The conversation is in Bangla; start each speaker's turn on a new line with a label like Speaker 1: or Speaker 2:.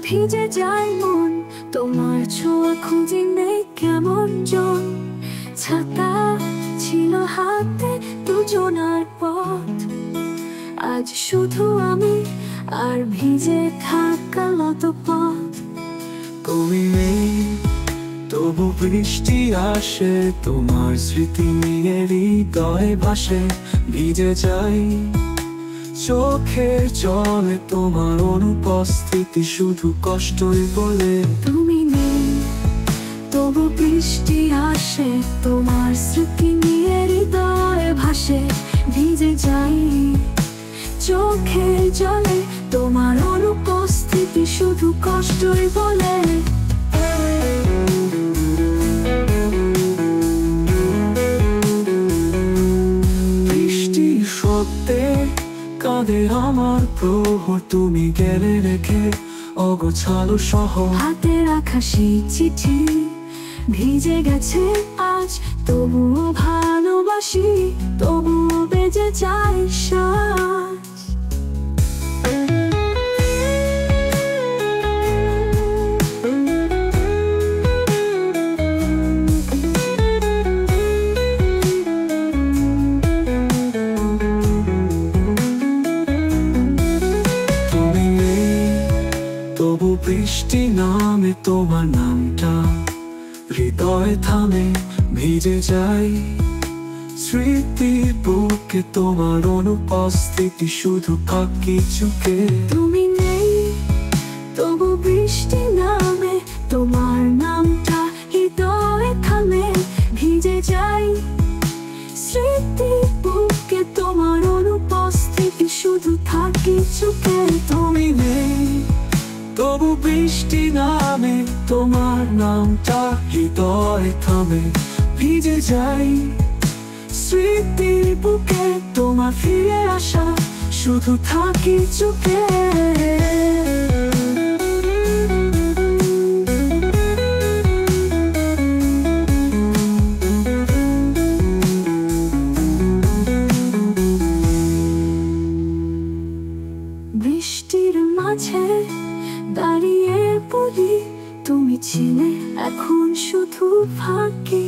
Speaker 1: ভিজে যায় মন, তোমার ছোঁয়া খুঁজে নেই কেমন জন। ছাতা ছিল হাতে দুজনার পথ, আজ শুধু আমি আর ভিজে থাকা লত পথ।
Speaker 2: তুমি নেই তবু বৃষ্টি আসে, তোমার স্মৃতি নিয়ে হৃদয়ে ভাসে। ভিজে যাই চোখের জলে, তোমার অনুপস্থিতি শুধু কষ্টই বলে।
Speaker 1: তুমি নেই তবু বৃষ্টি আসে, তোমার স্মৃতি নিয়ে হৃদয়ে ভাসে। ভিজে যাই চোখের জলে, তোমার অনুপস্থিতি শুধু কষ্টই বলে।
Speaker 2: বৃষ্টির শব্দে কাঁদে আমার প্রহর, তুমি গেলে রেখে অগোছালো শহর।
Speaker 1: হাতে রাখা সেই চিঠি ভিজে গেছে আজ, তবুও ভালোবাসি, তবুও বেজে যায় শ্বাস।
Speaker 2: তুমি নেই তবু বৃষ্টি নামে, তোমার নামটা হৃদয়ে থামে। ভিজে যাই স্মৃতির বুকে, তোমার অনুপস্থিতি শুধু ফাঁকি চুকে।
Speaker 1: তুমি নেই তবু বৃষ্টি নামে, তোমার নামটা হৃদয়ে থামে। ভিজে যাই স্মৃতির বুকে, তোমার অনুপস্থিতি শুধু থাকি চুকে।
Speaker 2: তুমি নেই তবু বৃষ্টি নামে, তোমার নামটা হৃদয়ে থামে। ভিজে যাই স্মৃতির বুকে, তোমার ফিরে আসা শুধু থাকি চুকে।
Speaker 1: বৃষ্টির মাঝে দাঁড়িয়ে বলি, তুমি ছিলে এখন শুধু ফাঁকি।